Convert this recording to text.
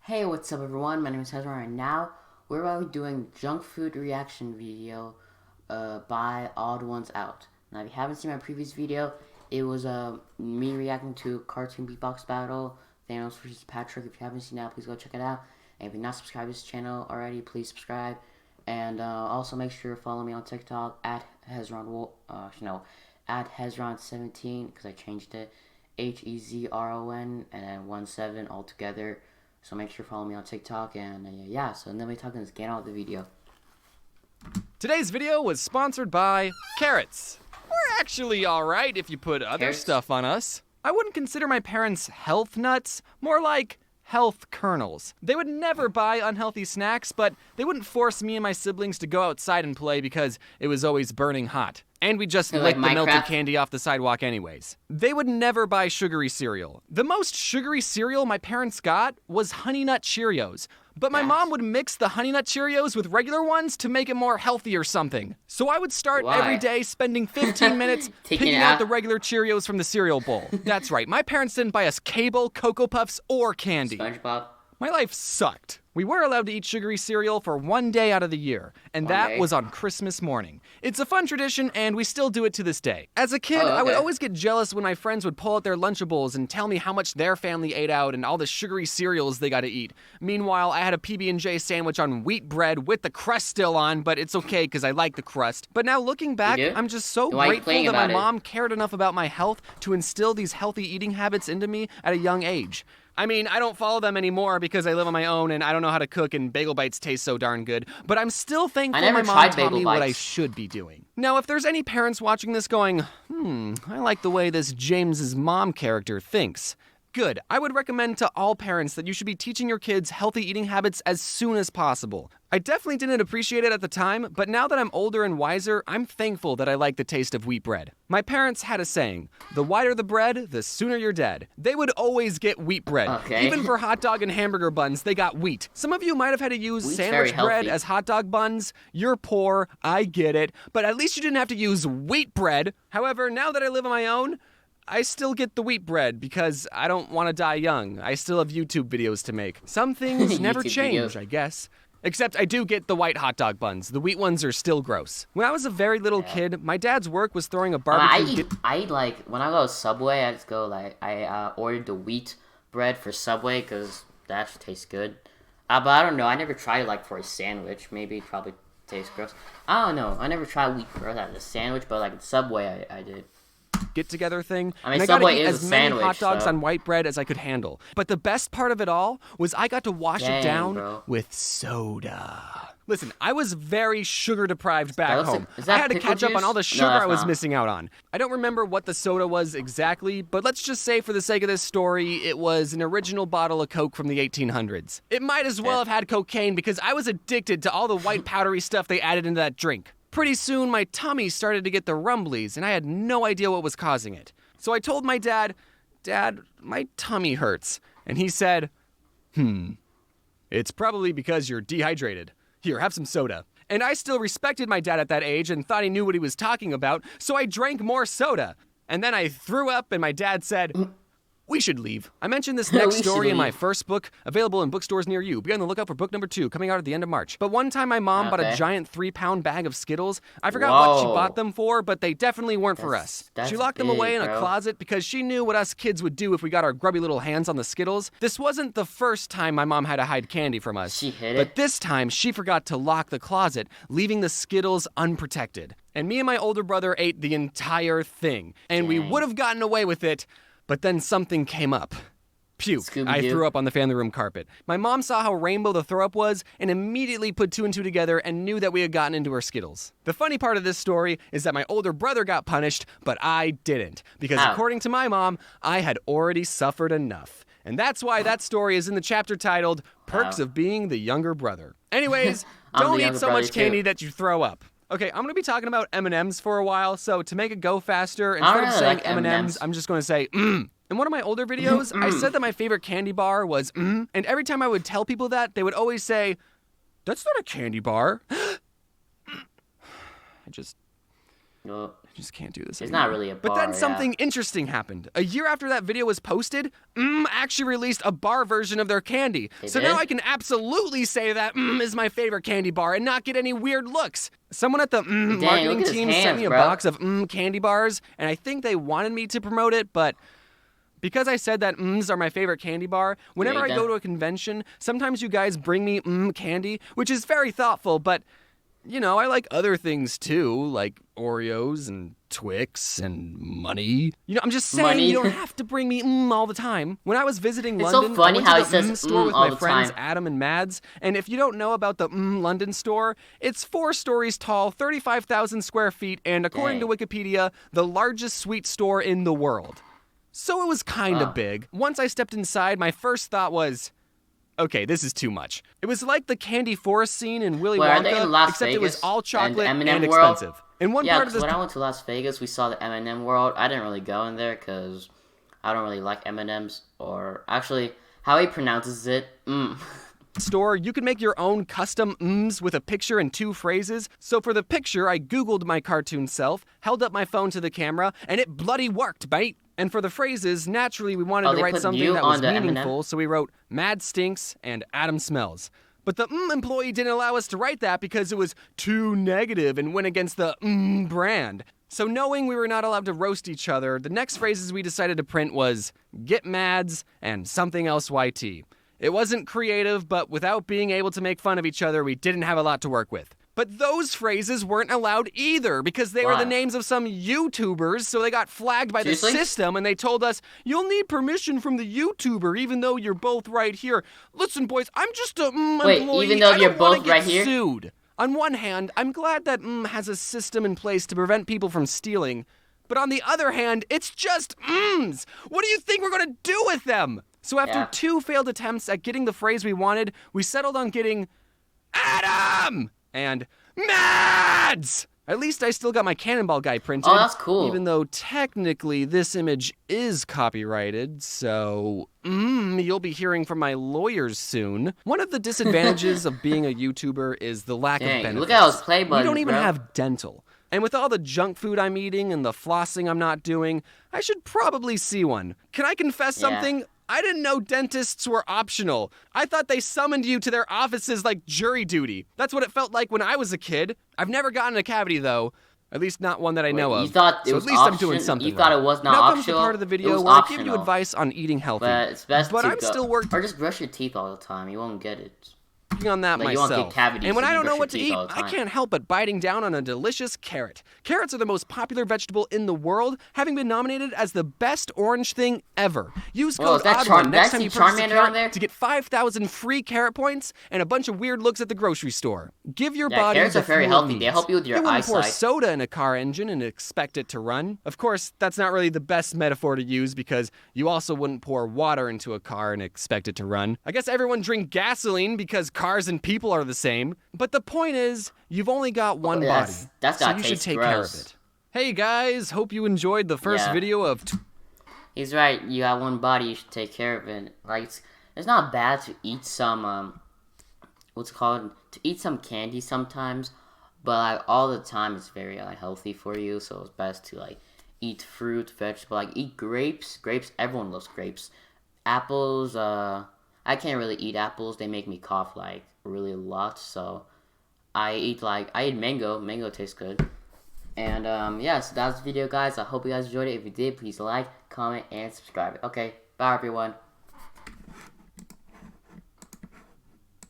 Hey, what's up everyone? My name is Hezron, and now we're about to be doing junk food reaction video by TheOdd1sOut. Now, if you haven't seen my previous video, it was me reacting to cartoon beatbox battle, Thanos versus Patrick. If you haven't seen that, please go check it out. And if you're not subscribed to this channel already, please subscribe. And also make sure to follow me on TikTok at Hezron, at Hezron17, because I changed it. Hezron and then 17 all together. So make sure to follow me on TikTok, and yeah, so then we talking, let's get out of the video. Today's video was sponsored by carrots. We're actually alright if you put other stuff on us. I wouldn't consider my parents health nuts, more like health kernels. They would never buy unhealthy snacks, but they wouldn't force me and my siblings to go outside and play because it was always burning hot. And we just lick the melted candy off the sidewalk anyways. They would never buy sugary cereal. The most sugary cereal my parents got was Honey Nut Cheerios. But my mom would mix the Honey Nut Cheerios with regular ones to make it more healthy or something. So I would start every day spending 15 minutes picking out the regular Cheerios from the cereal bowl. That's right, my parents didn't buy us Cable, Cocoa Puffs, or candy. SpongeBob. My life sucked. We were allowed to eat sugary cereal for one day out of the year, and that was on Christmas morning. It's a fun tradition, and we still do it to this day. As a kid, I would always get jealous when my friends would pull out their Lunchables and tell me how much their family ate out and all the sugary cereals they got to eat. Meanwhile, I had a PB&J sandwich on wheat bread with the crust still on, but it's okay because I like the crust. But now looking back, I'm just so grateful that my mom cared enough about my health to instill these healthy eating habits into me at a young age. I mean, I don't follow them anymore because I live on my own and I don't know how to cook and bagel bites taste so darn good, but I'm still thankful my mom taught me what I should be doing. Now, if there's any parents watching this going, I like the way this James's mom character thinks. Good. I would recommend to all parents that you should be teaching your kids healthy eating habits as soon as possible. I definitely didn't appreciate it at the time, but now that I'm older and wiser, I'm thankful that I like the taste of wheat bread. My parents had a saying, the whiter the bread, the sooner you're dead. They would always get wheat bread. Even for hot dog and hamburger buns, they got wheat. Some of you might have had to use sandwich bread as hot dog buns. You're poor, I get it, but at least you didn't have to use wheat bread. However, now that I live on my own, I still get the wheat bread because I don't want to die young. I still have YouTube videos to make. Some things never change, I guess. Except I do get the white hot dog buns. The wheat ones are still gross. When I was a very little kid, my dad's work was throwing a barbecue. I eat like, when I go to Subway, I just go like, I ordered the wheat bread for Subway because that actually tastes good. But I don't know, I never tried it like for a sandwich. Maybe it probably tastes gross. I don't know, I never tried wheat bread as a sandwich, but like at Subway I did. Get-together thing, I mean, and I got to eat as many hot dogs on white bread as I could handle. But the best part of it all was I got to wash it down with soda. Listen, I was very sugar-deprived back home. I had to catch up on all the sugar I was missing out on. I don't remember what the soda was exactly, but let's just say for the sake of this story, it was an original bottle of Coke from the 1800s. It might as well have had cocaine because I was addicted to all the white powdery stuff they added into that drink. Pretty soon, my tummy started to get the rumblies, and I had no idea what was causing it. So I told my dad, "Dad, my tummy hurts." And he said, "It's probably because you're dehydrated. Here, have some soda." And I still respected my dad at that age and thought he knew what he was talking about, so I drank more soda. And then I threw up, and my dad said, "We should leave." I mentioned this next story in my first book, available in bookstores near you. Be on the lookout for book number 2, coming out at the end of March. But one time my mom bought a giant 3-pound bag of Skittles. I forgot what she bought them for, but they definitely weren't for us. She locked them away in a closet because she knew what us kids would do if we got our grubby little hands on the Skittles. This wasn't the first time my mom had to hide candy from us. She hid it. But this time, she forgot to lock the closet, leaving the Skittles unprotected. And me and my older brother ate the entire thing. And we would have gotten away with it, but then something came up. Puke. I threw up on the family room carpet. My mom saw how rainbow the throw-up was and immediately put 2 and 2 together and knew that we had gotten into her Skittles. The funny part of this story is that my older brother got punished, but I didn't. Because according to my mom, I had already suffered enough. And that's why that story is in the chapter titled, Perks of Being the Younger Brother. Anyways, don't eat so much candy that you throw up. Okay, I'm going to be talking about M&Ms for a while, so to make it go faster, instead of saying M&Ms, I'm just going to say, In one of my older videos, I said that my favorite candy bar was and every time I would tell people that, they would always say, "That's not a candy bar." I just just can't do this It's anymore. not really a bar, But then something interesting happened. A year after that video was posted, actually released a bar version of their candy. So now I can absolutely say that is my favorite candy bar and not get any weird looks. Someone at the marketing team sent me a box of candy bars, and I think they wanted me to promote it, but because I said that are my favorite candy bar, whenever I go to a convention, sometimes you guys bring me candy, which is very thoughtful, but you know, I like other things too, like Oreos and Twix and money. You know, I'm just saying you don't have to bring me all the time. When I was visiting London, so funny I went to how the store with my friends Adam and Mads. And if you don't know about the London store, it's 4 stories tall, 35,000 square feet, and according to Wikipedia, the largest sweet store in the world. So it was kind of big. Once I stepped inside, my first thought was, okay, this is too much. It was like the candy forest scene in Willy Wonka, except it was all chocolate and expensive. In one part of this, when I went to Las Vegas, we saw the M&M world. I didn't really go in there because I don't really like M&Ms, or actually, how he pronounces it, store, you can make your own custom with a picture and 2 phrases. So for the picture, I Googled my cartoon self, held up my phone to the camera, and it bloody worked, mate. And for the phrases, naturally we wanted to write something that was meaningful, so we wrote Mad Stinks and Adam Smells. But the employee didn't allow us to write that because it was too negative and went against the brand. So knowing we were not allowed to roast each other, the next phrases we decided to print was Get Mads and something else YT. It wasn't creative, but without being able to make fun of each other, we didn't have a lot to work with. But those phrases weren't allowed either because they were the names of some YouTubers, so they got flagged by the system and they told us, you'll need permission from the YouTuber even though you're both right here. Listen, boys, I'm just a employee. Even though you're both right here? Sued. On one hand, I'm glad that has a system in place to prevent people from stealing. But on the other hand, it's just What do you think we're going to do with them? So after 2 failed attempts at getting the phrase we wanted, we settled on getting Adam and Mads! At least I still got my Cannonball guy printed. Oh, that's cool. Even though technically this image is copyrighted, so you'll be hearing from my lawyers soon. One of the disadvantages of being a YouTuber is the lack of benefits. Look at those play buttons, We don't even have dental. And with all the junk food I'm eating and the flossing I'm not doing, I should probably see one. Can I confess something? I didn't know dentists were optional. I thought they summoned you to their offices like jury duty. That's what it felt like when I was a kid. I've never gotten a cavity, though. At least not one that I know of. You thought it was at least I'm doing something. You thought it was not now optional? Now comes the part of the video where I give you advice on eating healthy. But it's best to I'm still working. Or just brush your teeth all the time. You won't get it. On that myself. You won't get cavities, and when I don't know what to eat, I can't help but biting down on a delicious carrot. Carrots are the most popular vegetable in the world, having been nominated as the best orange thing ever. Use code ODD1 next time you purchase a carrot to get 5,000 free carrot points and a bunch of weird looks at the grocery store. Give your body carrots the are very fuel healthy. it They help you with your wouldn't eyesight. pour soda in a car engine and expect it to run. Of course, that's not really the best metaphor to use because you also wouldn't pour water into a car and expect it to run. I guess everyone drink gasoline because cars and people are the same. But the point is, you've only got one body, so you should take care of it. Hey guys, hope you enjoyed the first video of... He's right, you got one body, you should take care of it. Like, it's not bad to eat some, to eat some candy sometimes, but like all the time it's very unhealthy for you, so it's best to like eat fruit, vegetable, like eat grapes. Grapes, everyone loves grapes. Apples, I can't really eat apples, they make me cough like really a lot, so I eat mango. Mango tastes good. And so that's the video, guys. I hope you guys enjoyed it. If you did, please like, comment, and subscribe. Okay, bye everyone.